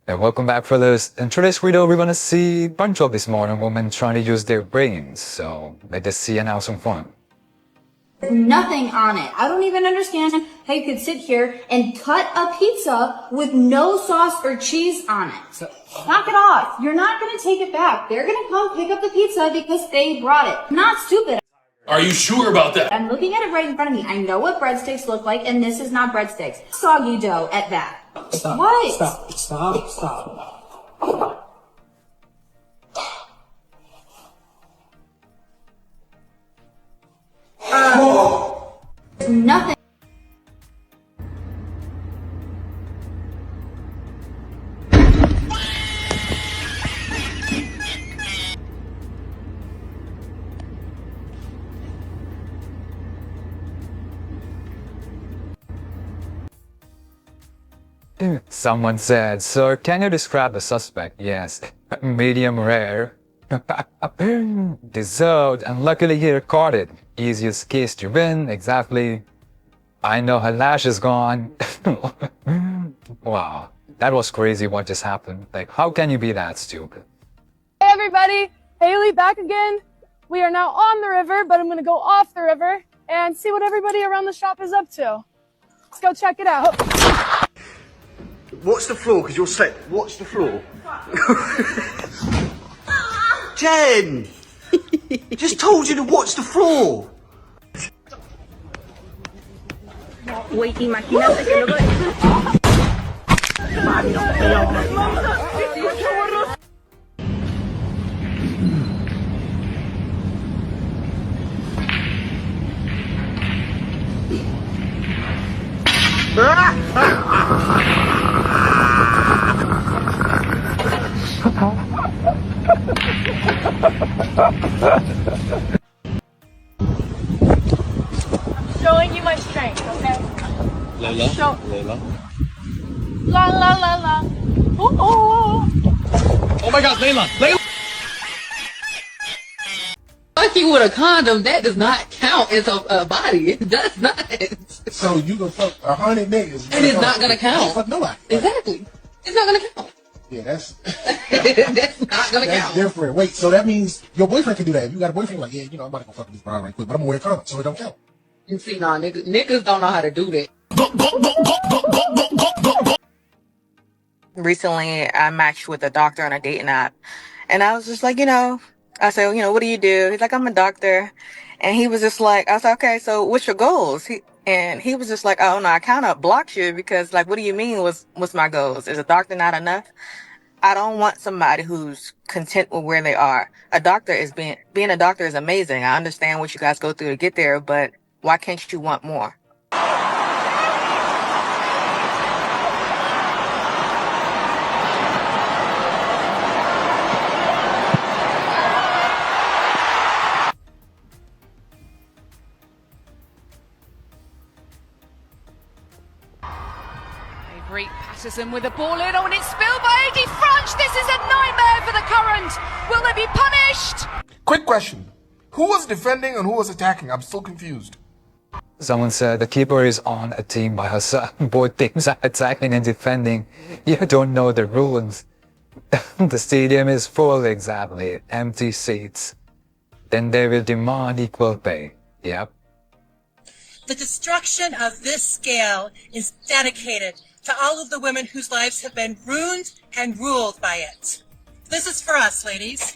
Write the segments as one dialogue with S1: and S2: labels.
S1: And welcome back, fellas. In today's video, we're gonna see a bunch of these modern women trying to use their brains. So let us see and have some fun.
S2: Nothing on it. I don't even understand how you could sit here and cut a pizza with no sauce or cheese on it. Knock it off. You're not gonna take it back. They're gonna come pick up the pizza because they brought it. I'm not stupid.
S3: Are you sure about that?
S2: I'm looking at it right in front of me. I know what breadsticks look like, and this is not breadsticks. Soggy dough at that.
S4: Stop.
S2: What?
S4: Stop.
S2: Nothing.
S1: Someone said, "Sir, can you describe the suspect?" Yes, medium rare. Deserved, and luckily he recorded. Easiest case to win, exactly. I know her lash is gone. Wow, that was crazy what just happened. Like, how can you be that stupid?
S5: Hey everybody, Haley back again. We are now on the river, but I'm gonna go off the river and see what everybody around the shop is up to. Let's go check it out.
S6: Watch the floor, because you're set. Watch the floor. Jen! Just told you to watch the floor.
S2: Güey, imagínate que luego...
S5: Showing you my strength, okay?
S3: Layla?
S5: La la la la. Ooh, ooh.
S3: Oh my god, Layla! Layla!
S7: Fucking with a condom, that does not count as a body. It does not.
S4: So you gonna fuck 100 niggas?
S7: And it's not gonna count.
S4: Fuck nobody.
S7: Exactly. It's not gonna count.
S4: Yeah, that's
S7: That's not gonna
S4: that's
S7: count.
S4: different. Wait, so that means your boyfriend can do that. If you got a boyfriend, like, yeah, you know, I'm about to go fuck this brown right quick, but I'm gonna wear a condom, so it don't count.
S7: You see, nah, niggas don't know how to do that.
S8: Recently, I matched with a doctor on a dating app, and I was just like, I said, what do you do? He's like, I'm a doctor, and he was just like, I was like, okay, so what's your goals? He was just like, oh no, I kind of blocked you because, like, what do you mean? What's my goals? Is a doctor not enough? I don't want somebody who's content with where they are. Being a doctor is amazing. I understand what you guys go through to get there, but why can't you want more?
S9: Great Patterson with the ball in. Oh, and it's spilled by Eddie French. This is a nightmare for the Current. Will they be punished?
S10: Quick question. Who was defending and who was attacking? I'm still confused.
S1: Someone said the keeper is on a team by herself. Both teams are attacking and defending. You don't know the rules. The stadium is full, exactly. Empty seats. Then they will demand equal pay. Yep.
S11: The destruction of this scale is dedicated to all of the women whose lives have been ruined and ruled by it. This is for us, ladies.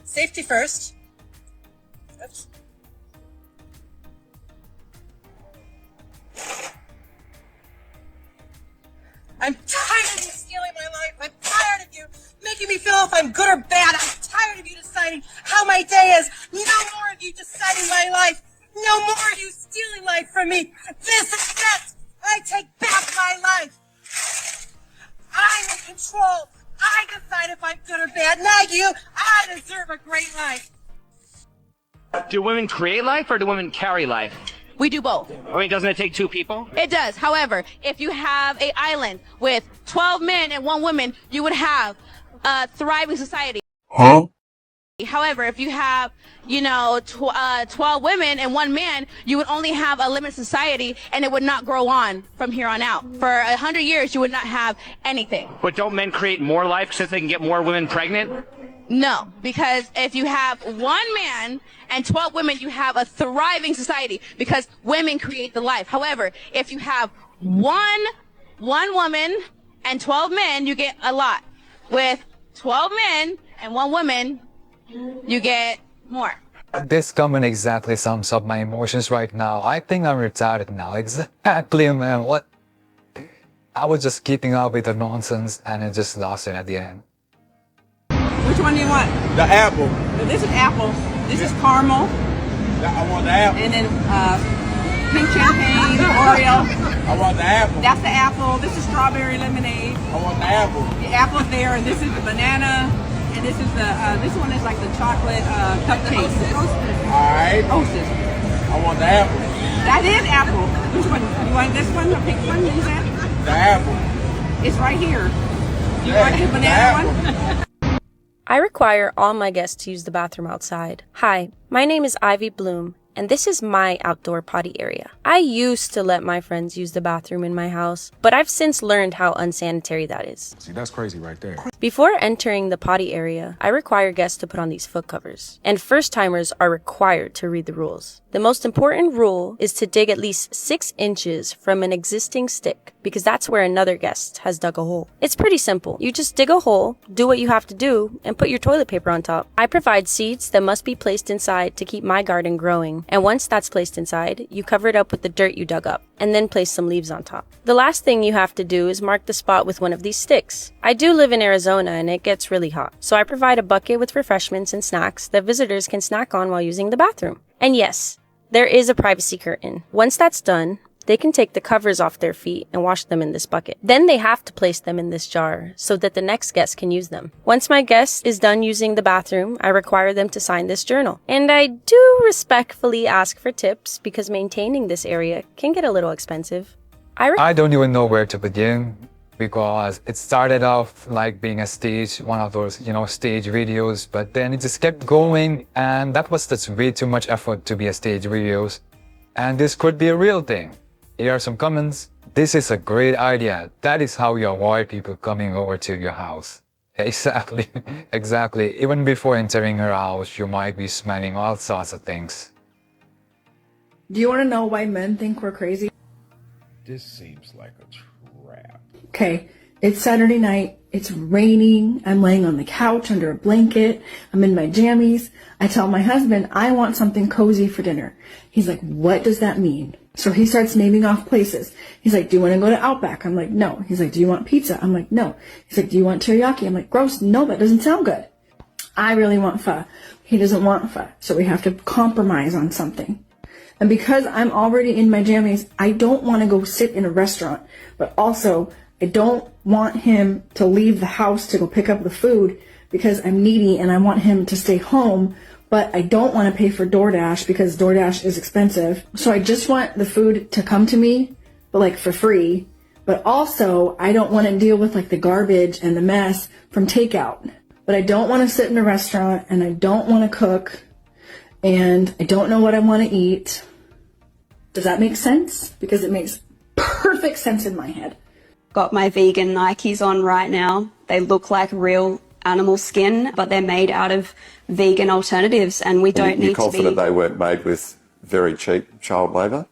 S11: Safety first. Oops. I'm tired of you stealing my life. I'm tired of you making me feel if I'm good or bad. I'm tired of you deciding how my day is. No more of you deciding my life. No more of you stealing life from me. This is it. I take back my life. I'm in control. I decide if I'm good or bad, not you. I deserve a great life.
S12: Do women create life or do women carry life?
S9: We do both.
S12: I mean, doesn't it take two people?
S9: It does. However, if you have an island with 12 men and 1 woman, you would have a thriving society.
S10: Huh?
S9: However, if you have, 12 women and 1 man, you would only have a limited society and it would not grow on from here on out. For 100 years, you would not have anything.
S12: But don't men create more life so they can get more women pregnant?
S9: No, because if you have 1 man and 12 women, you have a thriving society because women create the life. However, if you have one woman and 12 men, you get a lot. With 12 men and 1 woman, you get more.
S1: This comment exactly sums up my emotions right now. I think I'm retarded now. Exactly, man. What? I was just keeping up with the nonsense and I just lost it at the end.
S11: Which one do you want?
S10: The apple.
S11: This is apple. This is caramel.
S10: I want the apple.
S11: And then pink champagne, Oreo.
S10: I want the apple.
S11: That's the apple. This is strawberry lemonade.
S10: I want the apple.
S11: The apple's there, and this is the banana. And this is the this one is like the chocolate cupcake.
S10: Alright.
S11: Hostess.
S10: I want the apple.
S11: That is apple. Which one? You want this one, the pink one? Is that?
S10: The apple.
S11: It's right here. You want the banana one?
S13: I require all my guests to use the bathroom outside. Hi, my name is Ivy Bloom, and this is my outdoor potty area. I used to let my friends use the bathroom in my house, but I've since learned how unsanitary that is.
S10: See, that's crazy right there.
S13: Before entering the potty area, I require guests to put on these foot covers, and first-timers are required to read the rules. The most important rule is to dig at least 6 inches from an existing stick, because that's where another guest has dug a hole. It's pretty simple. You just dig a hole, do what you have to do, and put your toilet paper on top. I provide seeds that must be placed inside to keep my garden growing, and once that's placed inside, you cover it up with the dirt you dug up, and then place some leaves on top. The last thing you have to do is mark the spot with one of these sticks. I do live in Arizona and it gets really hot, so I provide a bucket with refreshments and snacks that visitors can snack on while using the bathroom. And yes, there is a privacy curtain. Once that's done, they can take the covers off their feet and wash them in this bucket. Then they have to place them in this jar so that the next guest can use them. Once my guest is done using the bathroom, I require them to sign this journal. And I do respectfully ask for tips because maintaining this area can get a little expensive.
S1: I don't even know where to begin because it started off like being a stage, one of those, stage videos, but then it just kept going and that was just way too much effort to be a stage videos. And this could be a real thing. Here are some comments. This is a great idea. That is how you avoid people coming over to your house. Exactly. Exactly. Even before entering your house, you might be smelling all sorts of things.
S14: Do you want to know why men think we're crazy?
S10: This seems like a trap.
S14: Okay, it's Saturday night. It's raining. I'm laying on the couch under a blanket. I'm in my jammies. I tell my husband I want something cozy for dinner. He's like, what does that mean? So he starts naming off places. He's like, do you want to go to Outback? I'm like, no. He's like, do you want pizza? I'm like, no. He's like, do you want teriyaki? I'm like, gross. No, that doesn't sound good. I really want pho. He doesn't want pho. So we have to compromise on something. And because I'm already in my jammies, I don't want to go sit in a restaurant, but also I don't want him to leave the house to go pick up the food because I'm needy and I want him to stay home, but I don't want to pay for DoorDash because DoorDash is expensive. So I just want the food to come to me, but like for free. But also I don't want to deal with like the garbage and the mess from takeout. But I don't want to sit in a restaurant and I don't want to cook and I don't know what I want to eat. Does that make sense? Because it makes perfect sense in my head.
S15: Got my vegan Nikes on right now. They look like real animal skin, but they're made out of vegan alternatives, and we don't need to be...
S16: You're confident they weren't made with very cheap child labour?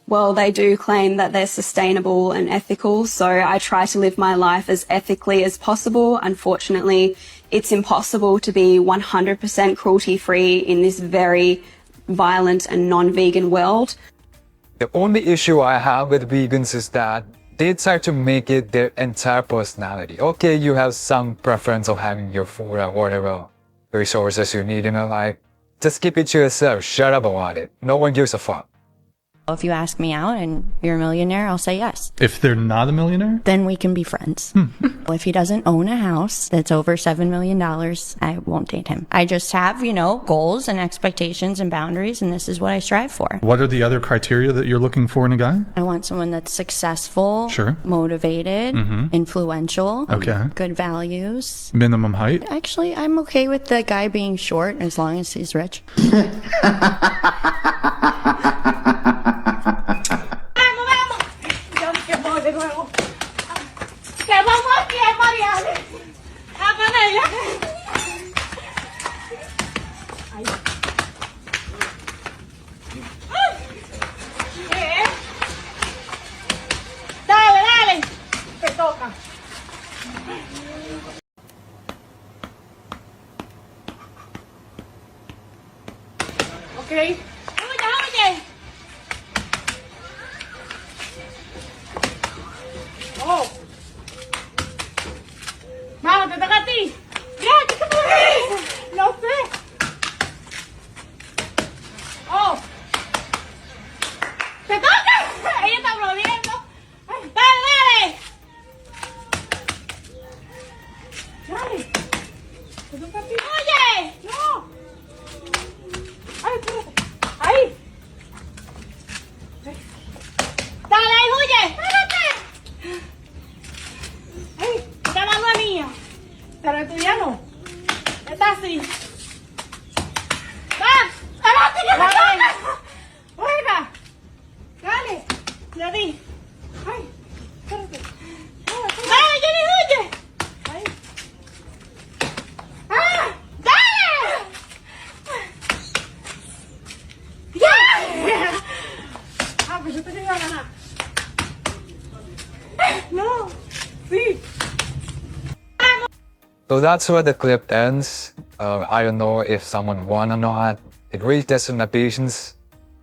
S15: Well, they do claim that they're sustainable and ethical, so I try to live my life as ethically as possible. Unfortunately, it's impossible to be 100% cruelty-free in this very violent and non-vegan world.
S1: The only issue I have with vegans is that they try to make it their entire personality. Okay, you have some preference of having your food or whatever resources you need in your life. Just keep it to yourself. Shut up about it. No one gives a fuck.
S17: If you ask me out and you're a millionaire, I'll say yes.
S18: If they're not a millionaire?
S17: Then we can be friends. If he doesn't own a house that's over $7 million, I won't date him. I just have, goals and expectations and boundaries, and this is what I strive for.
S18: What are the other criteria that you're looking for in a guy?
S17: I want someone that's successful,
S18: Sure.
S17: motivated, influential,
S18: Okay.
S17: good values.
S18: Minimum height?
S17: Actually, I'm okay with the guy being short as long as he's rich.
S11: Dale, te toca. Okay. Oye. Oh. Vamos, te toca a ti. Ya, ¿qué te pasa? No sé. Oh. ¡Te toca! Ella está aplaudiendo. ¡Dale! ¡Dale! ¡Te toca a ti! ¡Oye! ¡No! ¡Ay, espérate! ¡Ahí! ¡Dale, ahí, huye! ¡Espérate! ¡Ay! ¡Esta mano es mía! Pero el tuya no. Está así. ¡Va! ¡Espérate que me toca! ¡Juega! ¡Dale! ¡Le di! ¡Ay! ¡Espérate! ¡Dale, Jenny, huye! ¡Ahí! ¡Ah! ¡Dale! ¡Ya! Ah, pues yo te iba a ganar. No. Sí.
S1: So that's where the clip ends. I don't know if someone won or not. It really tested my patience.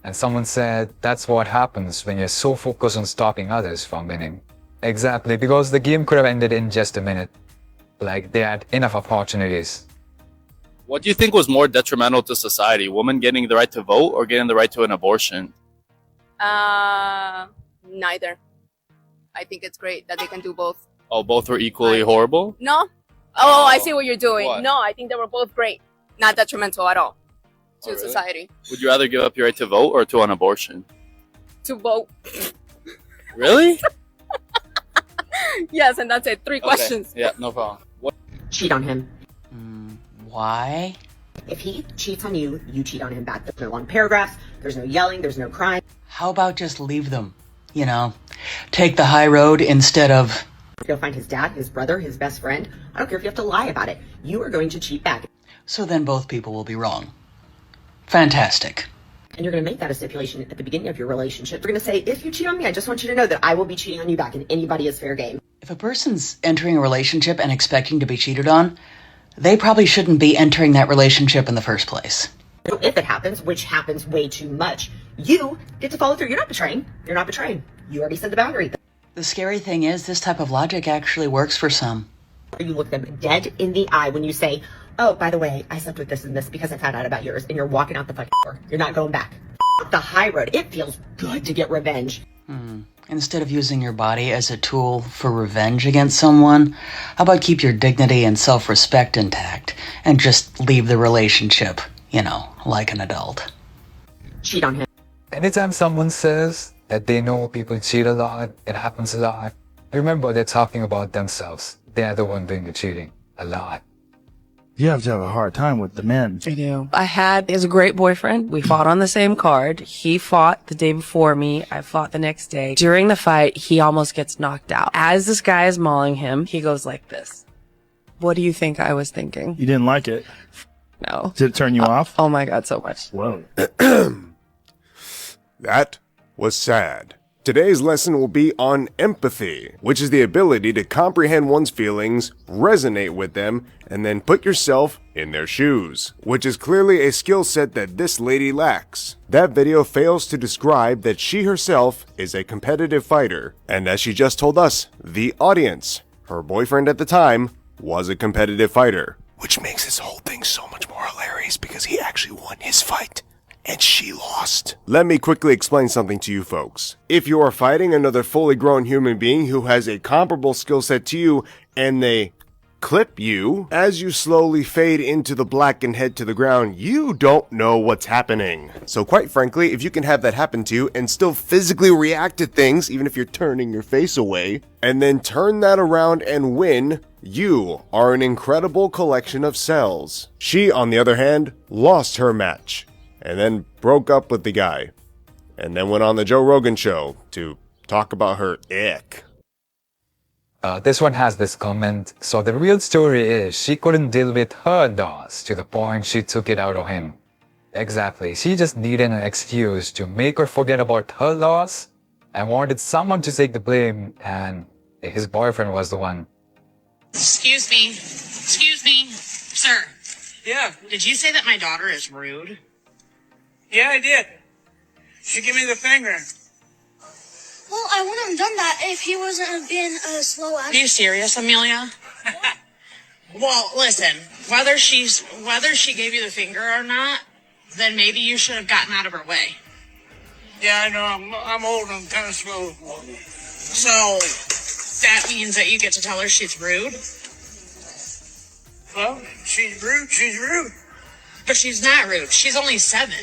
S1: And someone said that's what happens when you're so focused on stopping others from winning. Exactly, because the game could have ended in just a minute. Like, they had enough opportunities.
S19: What do you think was more detrimental to society? Women getting the right to vote or getting the right to an abortion?
S20: Neither. I think it's great that they can do both.
S19: Oh, both were equally horrible?
S20: No? Oh, I see what you're doing.
S19: What?
S20: No, I think they were both great. Not detrimental at all to
S19: really?
S20: society.
S19: Would you rather give up your right to vote or to an abortion?
S20: To vote.
S19: Really?
S20: Yes, and that's it. 3
S19: Okay,
S20: questions.
S19: yeah, no problem. What?
S21: Cheat on him.
S22: Why?
S21: If he cheats on you, you cheat on him back. There's no long paragraphs, there's no yelling, there's no crying.
S22: How about just leave them? Take the high road instead of...
S21: Go find his dad, his brother, his best friend. I don't care if you have to lie about it. You are going to cheat back.
S22: So then both people will be wrong. Fantastic.
S21: And you're going to make that a stipulation at the beginning of your relationship. You're going to say, if you cheat on me, I just want you to know that I will be cheating on you back, and anybody is fair game.
S22: If a person's entering a relationship and expecting to be cheated on, they probably shouldn't be entering that relationship in the first place.
S21: So if it happens, which happens way too much, you get to follow through. You're not betraying. You're not betraying. You already said the boundary.
S22: The scary thing is, this type of logic actually works for some.
S21: You look them dead in the eye when you say, oh, by the way, I slept with this and this because I found out about yours, and you're walking out the fucking door. You're not going back. The high road. It feels good to get revenge.
S22: Instead of using your body as a tool for revenge against someone, how about keep your dignity and self-respect intact and just leave the relationship, like an adult?
S21: Cheat on him.
S1: Anytime someone says that they know people cheat a lot, it happens a lot, remember they're talking about themselves. They're the one doing the cheating a lot.
S23: You have to have a hard time with the men.
S24: I do. He was a great boyfriend. We fought on the same card. He fought the day before me. I fought the next day. During the fight, he almost gets knocked out. As this guy is mauling him, he goes like this. What do you think I was thinking?
S23: You didn't like it?
S24: No.
S23: Did it turn you off?
S24: Oh my God, so much.
S23: Whoa.
S25: That was sad. Today's lesson will be on empathy, which is the ability to comprehend one's feelings, resonate with them, and then put yourself in their shoes, which is clearly a skill set that this lady lacks. That video fails to describe that she herself is a competitive fighter, and as she just told us, the audience, her boyfriend at the time, was a competitive fighter, which makes this whole thing so much more hilarious because he actually won his fight. and she lost. Let me quickly explain something to you folks. If you are fighting another fully grown human being who has a comparable skill set to you, and they clip you, as you slowly fade into the black and head to the ground, you don't know what's happening. So quite frankly, if you can have that happen to you and still physically react to things, even if you're turning your face away, and then turn that around and win, you are an incredible collection of cells. She, on the other hand, lost her match, and then broke up with the guy, and then went on the Joe Rogan show to talk about her ick.
S1: This one has this comment. So the real story is she couldn't deal with her loss to the point she took it out on him. Exactly. She just needed an excuse to make her forget about her loss and wanted someone to take the blame, and his boyfriend was the one.
S2: Excuse me, sir.
S11: Yeah.
S2: Did you say that my daughter is rude?
S11: Yeah, I did. She gave me the finger.
S3: Well, I wouldn't have done that if he wasn't being a slow
S2: Are you serious, Amelia? Well, listen, whether she gave you the finger or not, then maybe you should have gotten out of her way.
S11: Yeah, I know. I'm old and I'm kind of slow.
S2: So that means that you get to tell her she's rude?
S11: Well, she's rude. She's rude.
S2: But she's not rude. She's only 7.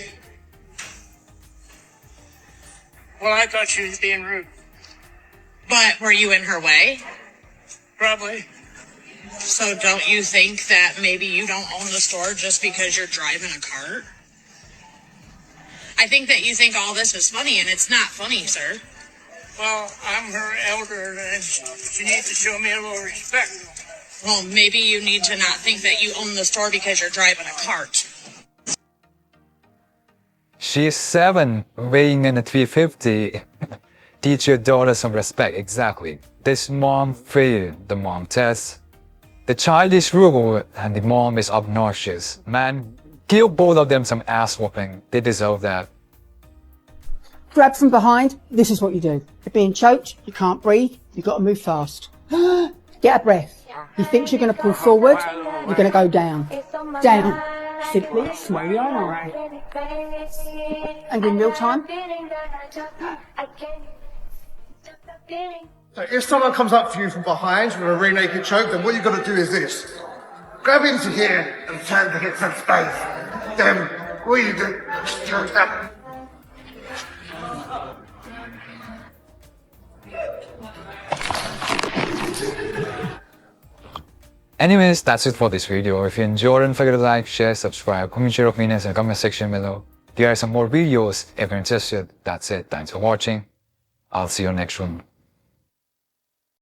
S11: Well, I thought she was being rude.
S2: But were you in her way?
S11: Probably.
S2: So don't you think that maybe you don't own the store just because you're driving a cart? I think that you think all this is funny, and it's not funny, sir.
S11: Well, I'm her elder, and she needs to show me a little respect.
S2: Well, maybe you need to not think that you own the store because you're driving a cart.
S1: She's 7, weighing in at 350. Teach your daughter some respect. Exactly. This mom failed the mom test. The child is rude and the mom is obnoxious. Man, give both of them some ass whooping. They deserve that.
S4: Grab from behind, this is what you do. You're being choked, you can't breathe, you've got to move fast. Get a breath. He thinks you're going to pull forward, you're going to go down. Down. Simply slow your arm. And in real time.
S10: So if someone comes up to you from behind with a rear naked choke, then what you've got to do is this. Grab into here and turn to get some space. Then what you do, choke up.
S1: Anyways, that's it for this video. If you enjoyed, don't forget to like, share, subscribe, comment your opinions in the comment section below. There are some more videos if you're interested. That's it. Thanks for watching. I'll see you next one.